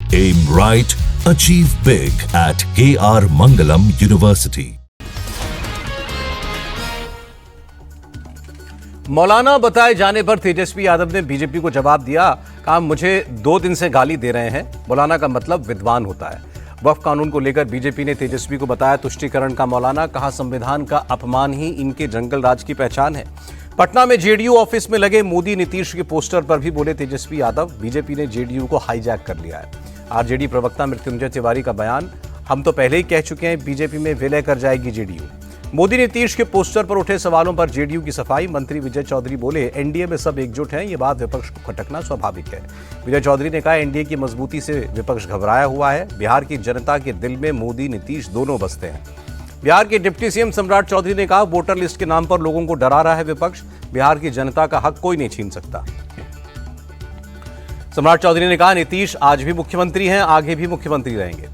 Aim right, achieve big at KR Mangalam University. मौलाना बताए जाने पर तेजस्वी यादव ने बीजेपी को जवाब दिया, कहा मुझे 2 दिन से गाली दे रहे हैं। मौलाना का मतलब विद्वान होता है। वक्फ कानून को लेकर बीजेपी ने तेजस्वी को बताया तुष्टीकरण का मौलाना, कहा संविधान का अपमान ही इनके जंगल राज की पहचान है। पटना में जेडीयू ऑफिस में लगे मोदी नीतीश के पोस्टर पर भी बोले तेजस्वी यादव, बीजेपी ने जेडीयू को हाईजैक कर लिया है। आरजेडी प्रवक्ता मृत्युंजय तिवारी का बयान, हम तो पहले ही कह चुके हैं बीजेपी में विलय कर जाएगी जेडीयू। मोदी नीतीश के पोस्टर पर उठे सवालों पर जेडीयू की सफाई, मंत्री विजय चौधरी बोले एनडीए में सब एकजुट हैं, ये बात विपक्ष को खटकना स्वाभाविक है। विजय चौधरी ने कहा एनडीए की मजबूती से विपक्ष घबराया हुआ है, बिहार की जनता के दिल में मोदी नीतीश दोनों बसते हैं। बिहार के डिप्टी सीएम सम्राट चौधरी ने कहा वोटर लिस्ट के नाम पर लोगों को डरा रहा है विपक्ष, बिहार की जनता का हक कोई नहीं छीन सकता। सम्राट चौधरी ने कहा नीतीश आज भी मुख्यमंत्री हैं, आगे भी मुख्यमंत्री रहेंगे।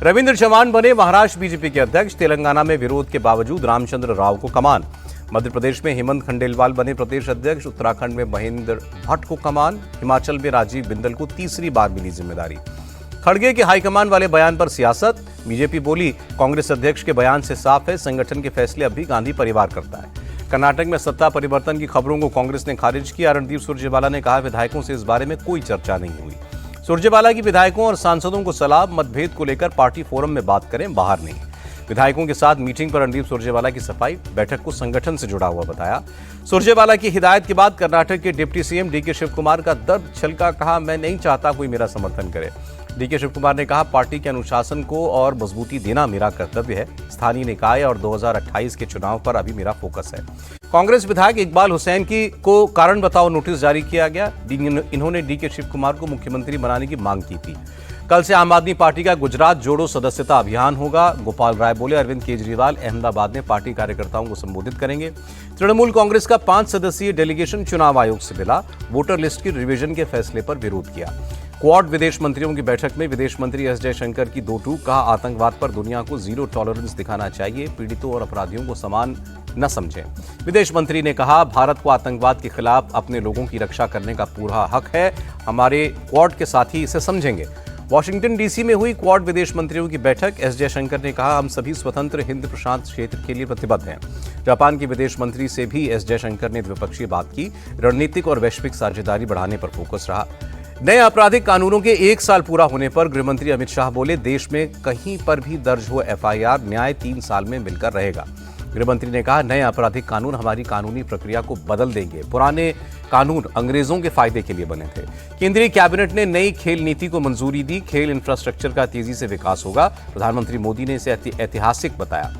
रविंद्र चव्हाण बने महाराष्ट्र बीजेपी के अध्यक्ष, तेलंगाना में विरोध के बावजूद रामचंद्र राव को कमान। मध्य प्रदेश में हेमंत खंडेलवाल बने प्रदेश अध्यक्ष, उत्तराखंड में महेंद्र भट्ट को कमान, हिमाचल में राजीव बिंदल को तीसरी बार मिली जिम्मेदारी। खड़गे के हाईकमान वाले बयान पर सियासत, बीजेपी बोली कांग्रेस अध्यक्ष के बयान से साफ है संगठन के फैसले अब भी गांधी परिवार करता है। कर्नाटक में सत्ता परिवर्तन की खबरों को कांग्रेस ने खारिज किया। रणदीप सुरजेवाला ने कहा विधायकों से इस बारे में कोई चर्चा नहीं हुई। सुरजेवाला की विधायकों और सांसदों को सलाह, मतभेद को लेकर पार्टी फोरम में बात करें, बाहर नहीं। विधायकों के साथ मीटिंग पर रणदीप सुरजेवाला की सफाई, बैठक को संगठन से जुड़ा हुआ बताया। सुरजेवाला की हिदायत के बाद कर्नाटक के deputy CM DK Shivakumar का दर्द छलका, कहा मैं नहीं चाहता कोई मेरा समर्थन करे। डीके शिव कुमार ने कहा पार्टी के अनुशासन को और मजबूती देना मेरा कर्तव्य है। स्थानीय निकाय और 2028 के चुनाव पर अभी मेरा फोकस है। कांग्रेस विधायक इकबाल हुसैन को कारण बताओ नोटिस जारी किया गया। इन्होंने डीके शिव कुमार को मुख्यमंत्री बनाने की मांग की थी। कल से आम आदमी पार्टी का गुजरात जोड़ो सदस्यता अभियान होगा। गोपाल राय बोले अरविंद केजरीवाल अहमदाबाद में पार्टी कार्यकर्ताओं को संबोधित करेंगे। तृणमूल कांग्रेस का 5 सदस्यीय डेलीगेशन चुनाव आयोग से मिला, वोटर लिस्ट की रिवीजन के फैसले पर विरोध किया। क्वाड विदेश मंत्रियों की बैठक में विदेश मंत्री एस जयशंकर की 2 टूक, कहा आतंकवाद पर दुनिया को जीरो टॉलरेंस दिखाना चाहिए, पीड़ितों और अपराधियों को समान न समझें। विदेश मंत्री ने कहा भारत को आतंकवाद के खिलाफ अपने लोगों की रक्षा करने का पूरा हक है, हमारे क्वाड के साथी इसे समझेंगे। वॉशिंगटन डीसी में हुई क्वाड विदेश मंत्रियों की बैठक, एस जयशंकर ने कहा हम सभी स्वतंत्र हिंद प्रशांत क्षेत्र के लिए प्रतिबद्ध हैं। जापान के विदेश मंत्री से भी एस जयशंकर ने द्विपक्षीय बात की, रणनीतिक और वैश्विक साझेदारी बढ़ाने पर फोकस रहा। नए आपराधिक कानूनों के 1 साल पूरा होने पर गृहमंत्री अमित शाह बोले देश में कहीं पर भी दर्ज हो एफआईआर न्याय 3 साल में मिलकर रहेगा। गृहमंत्री ने कहा नए आपराधिक कानून हमारी कानूनी प्रक्रिया को बदल देंगे, पुराने कानून अंग्रेजों के फायदे के लिए बने थे। केंद्रीय कैबिनेट ने नई खेल नीति को मंजूरी दी, खेल इंफ्रास्ट्रक्चर का तेजी से विकास होगा। प्रधानमंत्री मोदी ने इसे ऐतिहासिक बताया।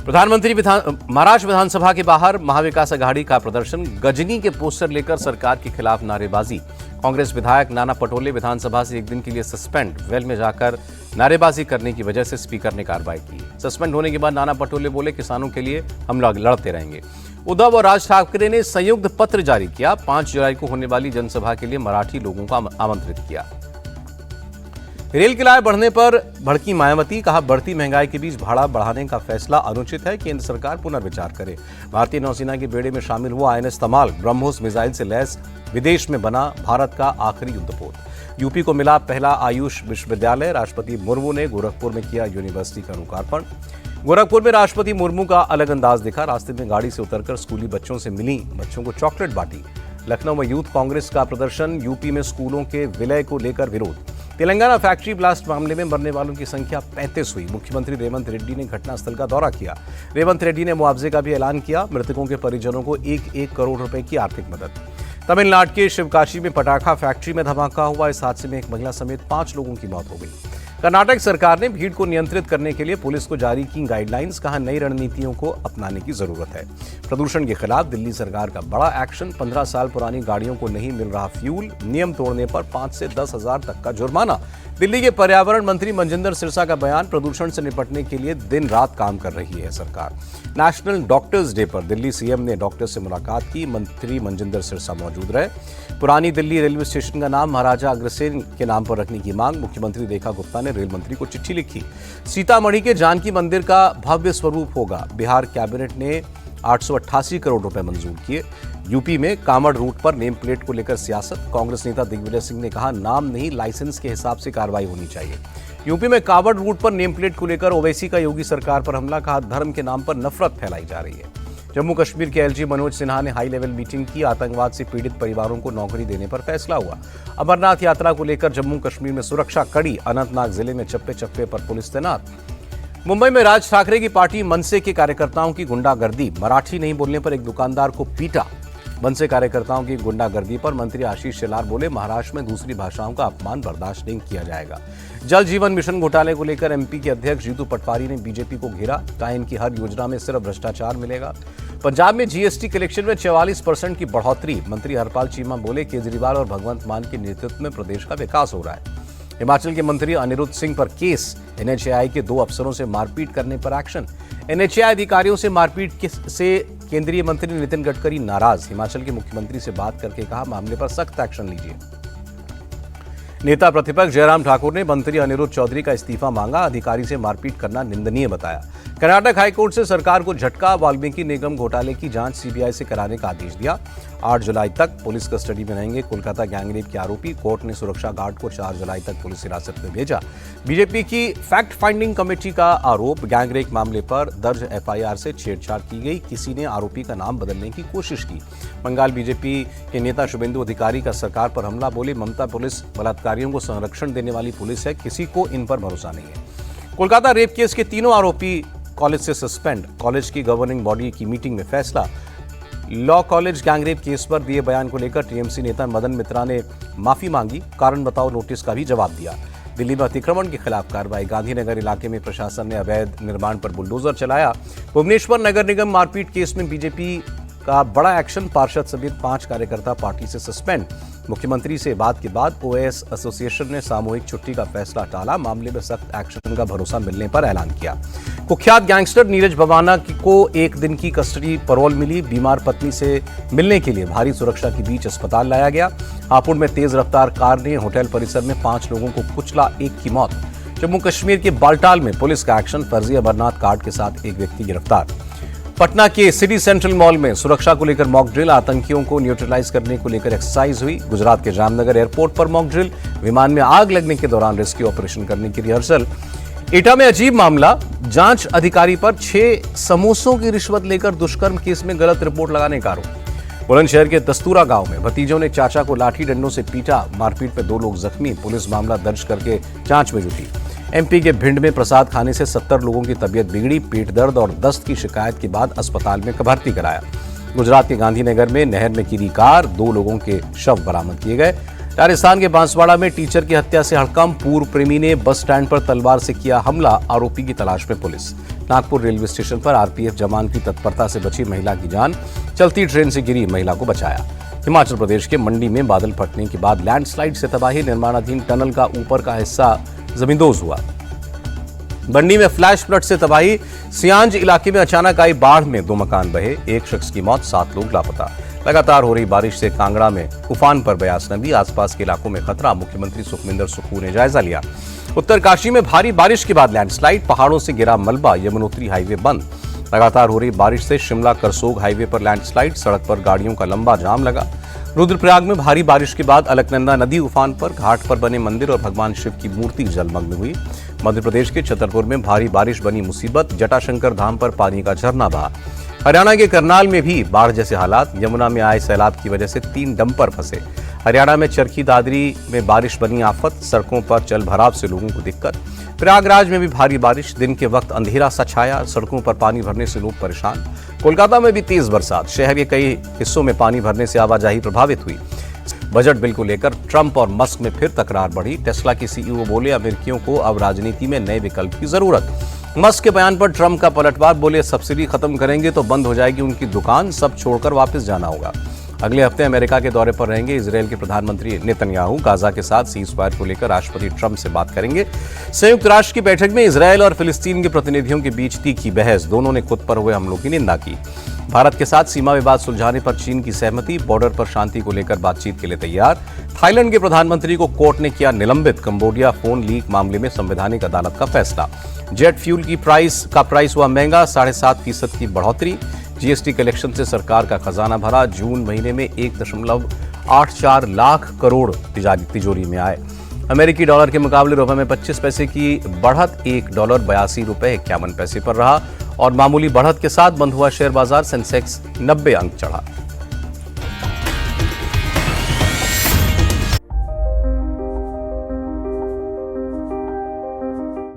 महाराष्ट्र विधानसभा के बाहर महाविकास अघाड़ी का प्रदर्शन, गजनी के पोस्टर लेकर सरकार के खिलाफ नारेबाजी। कांग्रेस विधायक नाना पटोले विधानसभा से 1 दिन के लिए सस्पेंड, वेल में जाकर नारेबाजी करने की वजह से स्पीकर ने कार्रवाई की। सस्पेंड होने के बाद नाना पटोले बोले किसानों के लिए हम लड़ते रहेंगे। उद्धव और राज ठाकरे ने संयुक्त पत्र जारी किया, 5 जुलाई को होने वाली जनसभा के लिए मराठी लोगों को आमंत्रित किया। रेल किराए बढ़ने पर भड़की मायावती, कहा बढ़ती महंगाई के बीच भाड़ा बढ़ाने का फैसला अनुचित है, केंद्र सरकार पुनर्विचार करे। भारतीय नौसेना के बेड़े में शामिल हुआ आईएनएस तमाल, ब्रह्मोस मिसाइल से लैस विदेश में बना भारत का आखिरी युद्धपोत। यूपी को मिला पहला आयुष विश्वविद्यालय, राष्ट्रपति मुर्मू ने गोरखपुर में किया यूनिवर्सिटी का लोकार्पण। गोरखपुर में राष्ट्रपति मुर्मू का अलग अंदाज दिखा, रास्ते में गाड़ी से उतरकर स्कूली बच्चों से मिली, बच्चों को चॉकलेट बांटी। लखनऊ में यूथ कांग्रेस का प्रदर्शन, यूपी में स्कूलों के विलय को लेकर विरोध। तेलंगाना फैक्ट्री ब्लास्ट मामले में मरने वालों की संख्या 35 हुई। मुख्यमंत्री रेवंत रेड्डी ने घटनास्थल का दौरा किया। रेवंत रेड्डी ने मुआवजे का भी ऐलान किया, मृतकों के परिजनों को 1-1 करोड़ रुपए की आर्थिक मदद। तमिलनाडु के शिवकाशी में पटाखा फैक्ट्री में धमाका हुआ, इस हादसे में 1 महिला समेत 5 लोगों की मौत हो गई। कर्नाटक सरकार ने भीड़ को नियंत्रित करने के लिए पुलिस को जारी की गाइडलाइंस, कहा नई रणनीतियों को अपनाने की जरूरत है। प्रदूषण के खिलाफ दिल्ली सरकार का बड़ा एक्शन, 15 साल पुरानी गाड़ियों को नहीं मिल रहा फ्यूल, नियम तोड़ने पर 5 से 10 हजार तक का जुर्माना। दिल्ली के पर्यावरण मंत्री मंजिंदर सिरसा का बयान, प्रदूषण से निपटने के लिए दिन रात काम कर रही है सरकार। नेशनल डॉक्टर्स डे पर दिल्ली सीएम ने डॉक्टर से मुलाकात की, मंत्री मंजिंदर सिरसा मौजूद रहे। पुरानी दिल्ली रेलवे स्टेशन का नाम महाराजा अग्रसेन के नाम पर रखने की मांग, मुख्यमंत्री रेखा गुप्ता ने रेल मंत्री को चिट्ठी लिखी। सीतामढ़ी के जानकी मंदिर का भव्य स्वरूप होगा, बिहार कैबिनेट ने 888 करोड़ रुपए मंजूर किए। यूपी में कांवड़ रूट पर नेम प्लेट को लेकर सियासत। कांग्रेस नेता दिग्विजय सिंह ने कहा, नाम नहीं लाइसेंस के हिसाब से कार्रवाई होनी चाहिए। यूपी में कांवड़ रूट पर नेम प्लेट को लेकर ओवैसी का योगी सरकार पर हमला। कहा, धर्म के नाम पर नफरत फैलाई जा रही है। जम्मू कश्मीर के एलजी मनोज सिन्हा ने हाई लेवल मीटिंग की। आतंकवाद से पीड़ित परिवारों को नौकरी देने पर फैसला हुआ। अमरनाथ यात्रा को लेकर जम्मू कश्मीर में सुरक्षा कड़ी। अनंतनाग जिले में चप्पे चप्पे पर पुलिस तैनात। मुंबई में राज ठाकरे की पार्टी मनसे के कार्यकर्ताओं की गुंडागर्दी। मराठी नहीं बोलने पर एक दुकानदार को पीटा। मनसे कार्यकर्ताओं की गुंडागर्दी पर मंत्री आशीष शेलार बोले, महाराष्ट्र में दूसरी भाषाओं का अपमान बर्दाश्त नहीं किया जाएगा। जल जीवन मिशन घोटाले को लेकर एमपी के अध्यक्ष जीतू पटवारी ने बीजेपी को घेरा। कहा, इनकी हर योजना में सिर्फ भ्रष्टाचार मिलेगा। पंजाब में जीएसटी कलेक्शन में 44% की बढ़ोतरी। मंत्री हरपाल चीमा बोले, केजरीवाल और भगवंत मान के नेतृत्व में प्रदेश का विकास हो रहा है। हिमाचल के मंत्री अनिरुद्ध सिंह पर केस। एनएचएआई के 2 अफसरों से मारपीट करने पर एक्शन। एनएचएआई अधिकारियों से मारपीट से केंद्रीय मंत्री नितिन गडकरी नाराज। हिमाचल के मुख्यमंत्री से बात करके कहा, मामले पर सख्त एक्शन लीजिए। नेता प्रतिपक्ष जयराम ठाकुर ने मंत्री अनिरुद्ध चौधरी का इस्तीफा मांगा। अधिकारी से मारपीट करना निंदनीय बताया। कर्नाटक हाईकोर्ट से सरकार को झटका। वाल्मीकि निगम घोटाले की जांच सीबीआई से कराने का आदेश दिया। 8 जुलाई तक पुलिस कस्टडी में रहेंगे कोलकाता गैंगरेप के आरोपी। कोर्ट ने सुरक्षा गार्ड को 4 जुलाई तक पुलिस हिरासत में भेजा। बीजेपी की फैक्ट फाइंडिंग कमेटी का आरोप, गैंगरेप मामले पर दर्ज एफआईआर से छेड़छाड़ की गई। किसी ने आरोपी का नाम बदलने की कोशिश की। बंगाल बीजेपी के नेता शुभेंदु अधिकारी का सरकार पर हमला। बोले, ममता पुलिस बलात्कारियों को संरक्षण देने वाली पुलिस है, किसी को इन पर भरोसा नहीं है। कोलकाता रेप केस के 3 आरोपी कॉलेज से सस्पेंड। कॉलेज की गवर्निंग बॉडी की मीटिंग में फैसला। लॉ कॉलेज गैंगरेप केस पर दिए बयान को लेकर टीएमसी नेता मदन मित्रा ने माफी मांगी। कारण बताओ नोटिस का भी जवाब दिया। दिल्ली में अतिक्रमण के खिलाफ कार्रवाई। गांधीनगर इलाके में प्रशासन ने अवैध निर्माण पर बुलडोजर चलाया। भुवनेश्वर नगर निगम मारपीट केस में बीजेपी का बड़ा एक्शन। पार्षद समेत 5 कार्यकर्ता पार्टी से सस्पेंड। मुख्यमंत्री से बात के बाद ओएएस एसोसिएशन ने सामूहिक छुट्टी का फैसला टाला। मामले में सख्त एक्शन का भरोसा मिलने पर ऐलान किया। कुख्यात गैंगस्टर नीरज भवाना को 1 दिन की कस्टडी पैरोल मिली। बीमार पत्नी से मिलने के लिए भारी सुरक्षा के बीच अस्पताल लाया गया। हापुड़ में तेज रफ्तार कार ने होटल परिसर में 5 लोगों को कुचला, 1 की मौत। जम्मू कश्मीर के बाल्टाल में पुलिस का एक्शन। फर्जी अमरनाथ कार्ड के साथ एक व्यक्ति गिरफ्तार। पटना के सिटी सेंट्रल मॉल में सुरक्षा को लेकर मॉक ड्रिल। आतंकियों को न्यूट्रलाइज करने को लेकर एक्सरसाइज हुई। गुजरात के जामनगर एयरपोर्ट पर मॉक ड्रिल। विमान में आग लगने के दौरान रेस्क्यू ऑपरेशन करने की रिहर्सल। एटा में अजीब मामला। जांच अधिकारी पर 6 समोसों की रिश्वत लेकर दुष्कर्म केस में गलत रिपोर्ट लगाने का आरोप। बुलंदशहर के दस्तूरा गांव में भतीजों ने चाचा को लाठी डंडों से पीटा। मारपीट में 2 लोग जख्मी। पुलिस मामला दर्ज करके जांच में जुटी। एमपी के भिंड में प्रसाद खाने से 70 लोगों की तबीयत बिगड़ी। पेट दर्द और दस्त की शिकायत के बाद अस्पताल में भर्ती कराया। गुजरात के गांधीनगर में नहर में गिरी कार। 2 लोगों के शव बरामद किए गए। राजस्थान के बांसवाड़ा में टीचर की हत्या से हड़कंप। पूर्व प्रेमी ने बस स्टैंड पर तलवार से किया हमला। आरोपी की तलाश में पुलिस। नागपुर रेलवे स्टेशन पर आरपीएफ जवान की तत्परता से बची महिला की जान। चलती ट्रेन से गिरी महिला को बचाया। हिमाचल प्रदेश के मंडी में बादल फटने के बाद लैंडस्लाइड से तबाही। निर्माणाधीन टनल का ऊपर का हिस्सा जमींदोज हुआ। मंडी में फ्लैश फ्लड से तबाही। सियांज इलाके में अचानक आई बाढ़ में 2 मकान बहे। 1 शख्स की मौत, 7 लोग लापता। लगातार हो रही बारिश से कांगड़ा में उफान पर ब्यास नदी। आसपास के इलाकों में खतरा। मुख्यमंत्री सुखविंदर सुक्खू ने जायजा लिया। उत्तरकाशी में भारी बारिश के बाद लैंडस्लाइड। पहाड़ों से गिरा मलबा। यमुनोत्री हाईवे बंद। लगातार हो रही बारिश से शिमला करसोग हाईवे पर लैंडस्लाइड। सड़क पर गाड़ियों का लंबा जाम लगा। रुद्रप्रयाग में भारी बारिश के बाद अलकनंदा नदी उफान पर। घाट पर बने मंदिर और भगवान शिव की मूर्ति जलमग्न हुई। मध्य प्रदेश के छतरपुर में भारी बारिश बनी मुसीबत। जटाशंकर धाम पर पानी का झरना बहा। हरियाणा के करनाल में भी बाढ़ जैसे हालात। यमुना में आए सैलाब की वजह से 3 डंपर फंसे। हरियाणा में चरखी दादरी में बारिश बनी आफत। सड़कों पर जल भराव से लोगों को दिक्कत। प्रयागराज में भी भारी बारिश। दिन के वक्त अंधेरा सा छाया। सड़कों पर पानी भरने से लोग परेशान। कोलकाता में भी तेज बरसात। शहर के कई हिस्सों में पानी भरने से आवाजाही प्रभावित हुई। बजट बिल को लेकर ट्रंप और मस्क में फिर तकरार बढ़ी। टेस्ला के सीईओ बोले, अमेरिकियों को अब राजनीति में नए विकल्प की जरूरत। मस्क के बयान पर ट्रंप का पलटवार। बोले, सब्सिडी खत्म करेंगे तो बंद हो जाएगी उनकी दुकान। सब छोड़कर वापस जाना होगा। अगले हफ्ते अमेरिका के दौरे पर रहेंगे इजरायल के प्रधानमंत्री नेतन्याहू। गाजा के साथ सीजफायर को लेकर राष्ट्रपति ट्रंप से बात करेंगे। संयुक्त राष्ट्र की बैठक में इजरायल और फिलिस्तीन के प्रतिनिधियों के बीच तीखी बहस। दोनों ने खुद पर हुए हमलों की निंदा की। भारत के साथ सीमा विवाद सुलझाने पर चीन की सहमति। बॉर्डर पर शांति को लेकर बातचीत के लिए तैयार। थाईलैंड के प्रधानमंत्री को कोर्ट ने किया निलंबित। कंबोडिया फोन लीक मामले में संवैधानिक अदालत का फैसला। जेट फ्यूल की प्राइस हुआ महंगा। 7.5% की बढ़ोतरी। जीएसटी कलेक्शन से सरकार का खजाना भरा। जून महीने में 1.84 लाख करोड़ तिजोरी में आए। अमेरिकी डॉलर के मुकाबले रुपए में 25 पैसे की बढ़त, $1 82.51 पर रहा और मामूली बढ़त के साथ बंद हुआ शेयर बाजार। सेंसेक्स 90 अंक चढ़ा।